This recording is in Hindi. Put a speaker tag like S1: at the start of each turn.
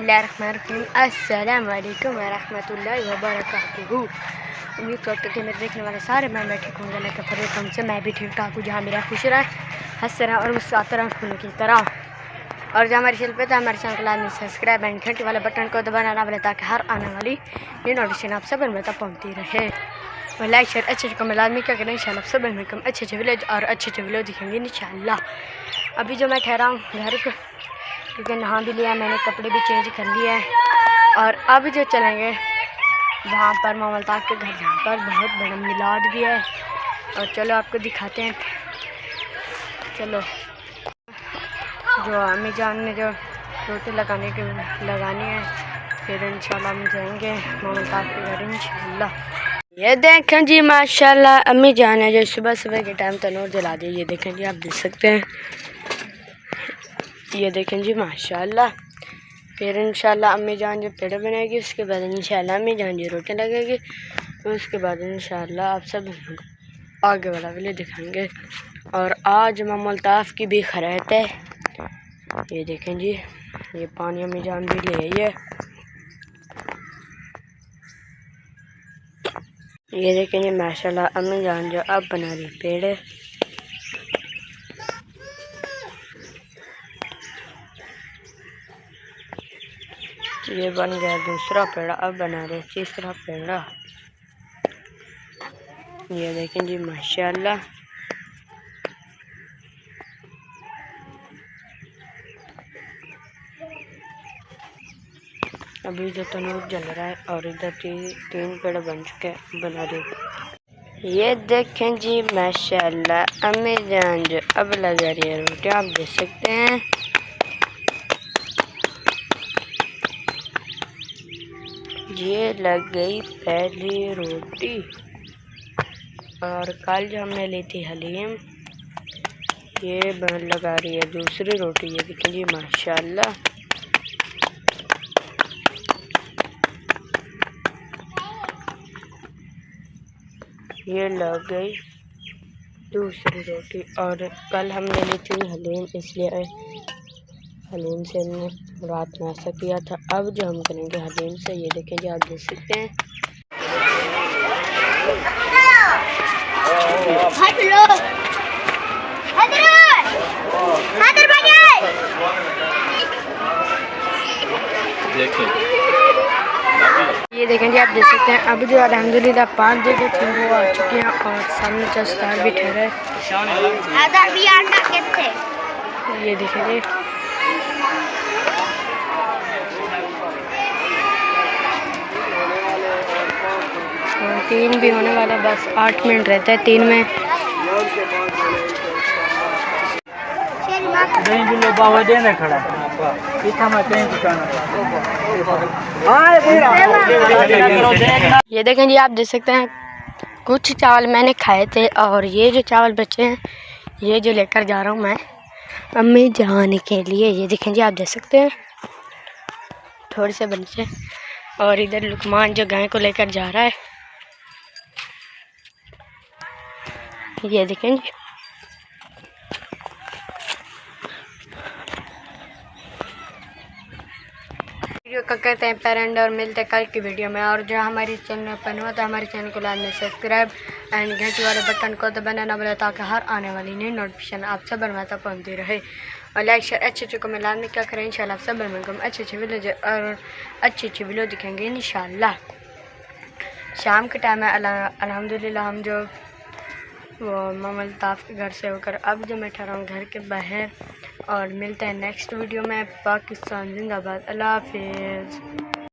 S1: बिस्मिल्लाहिर्रहमानिर्रहीम। अस्सलाम वालेकुम वरहमतुल्लाहि वबरकातुहू। उम्मीद करते कि मेरे देखने वाले सारे मैं ठीक होंगे, लेकिन फिर हमसे मैं भी ठीक ठाक हूँ। जहाँ मेरा खुश रहा, हंस रहा और मुस्कुराता रहा फूलों की तरह। और जो हमारे चैनल पे था, हमारे चैनल को लाजमी सब्सक्राइब एंड घंटी वाले बटन को दबाना ना भूलें, ताकि हर आने वाली ये नोटिफिकेशन आप सब में तक पहुँचती रहे। और लाइक शेयर अच्छे कमेंट लाजमी क्या करें। इंशाल्लाह सब में कम अच्छे विलेज और अच्छे वीडियो दिखेंगे इंशाल्लाह। अभी जो मैं ठहरा हूँ घर को, क्योंकि नहा भी लिया मैंने, कपड़े भी चेंज कर लिए हैं। और अब जो चलेंगे वहाँ पर मोहम्मद ताक़ के घर, जहाँ पर बहुत बड़ा मिलाद भी है। और चलो आपको दिखाते हैं। चलो, जो अम्मी जान ने जो रोटी लगानी है, फिर इंशाल्लाह हम जाएंगे मोहम्मद ताक़ के घर इंशाल्लाह। ये देखें जी माशाल्लाह अम्मी जान है जो सुबह सुबह के टाइम तनूर जला दी। ये देखें जी, आप देख सकते हैं। ये देखें जी माशाल्लाह। फिर इंशाल्लाह अम्मी जान जो पेड़े बनाएगी, उसके बाद इंशाल्लाह अम्मी जान जो रोटी लगेगी, उसके बाद इंशाल्लाह आप सब आगे वाला वीडियो दिखाएंगे। और आज मोहम्मद ताक़ की भी खैरियत है। ये देखें जी, ये पानी अम्मी जान भी ले आई है। ये देखें जी माशाल्लाह अम्मी जान जो अब बना रही पेड़े। ये बन गया दूसरा पेड़ा, अब बना रहे तीसरा पेड़ा। ये देखें जी माशाल्लाह। अभी जो तनूर जल रहा है और इधर तीन पेड़ बन चुके हैं, बना रहे। ये देखें जी माशाल्लाह अम्मी जान जो अब लगा रही है रोटी, आप देख सकते हैं। ये लग गई पहली रोटी। और कल जो हमने ली थी हलीम, ये लगा रही है दूसरी रोटी। ये देखें जी माशाल्लाह। ये लग गई दूसरी रोटी। और कल हमने ली थी हलीम, इसलिए हलीम से हमने रात में ऐसा किया था। अब जो हम करेंगे हलीम से, ये देखें जी आप देख सकते हैं। ये देखें जी आप देख सकते हैं। अब जो अल्हम्दुलिल्लाह 5 जगह थी वो आ चुकी हैं और सामने चस्तार भी ठहरा है। ये देखें जी, और 3 भी होने वाला, बस 8 मिनट रहता है 3 में। ये देखें जी आप देख सकते हैं, कुछ चावल मैंने खाए थे और ये जो चावल बचे हैं, ये जो लेकर जा रहा हूँ मैं अम्मी जान के लिए। ये देखें जी आप देख सकते हैं, थोड़े से बचे। और इधर लुकमान जो गाय को लेकर जा रहा है, ये देखें जी। वीडियो का करते हैं पेरेंट और मिलते हैं कल की वीडियो में। और जो हमारे चैनल पर हुआ था, हमारे चैनल को लाजमी सब्सक्राइब एंड घंटी वाले बटन को दबाना ना भूलें, ताकि हर आने वाली नई नोटिफिकेशन आप सब तक पहुँचती रहे। और लाइक शेयर अच्छे कमेंट लाजमी क्या करें। इंशाल्लाह आप सब अच्छे वीडियो और अच्छी वीडियो दिखेंगे इंशाल्लाह। शाम के टाइम है अल्हम्दुलिल्लाह। हम जो वो मोहम्मद ताक़ के घर से होकर अब जो मैं ठहरा हूँ घर के बाहर। और मिलते हैं नेक्स्ट वीडियो में। पाकिस्तान जिंदाबाद। अल्लाह हाफिज़।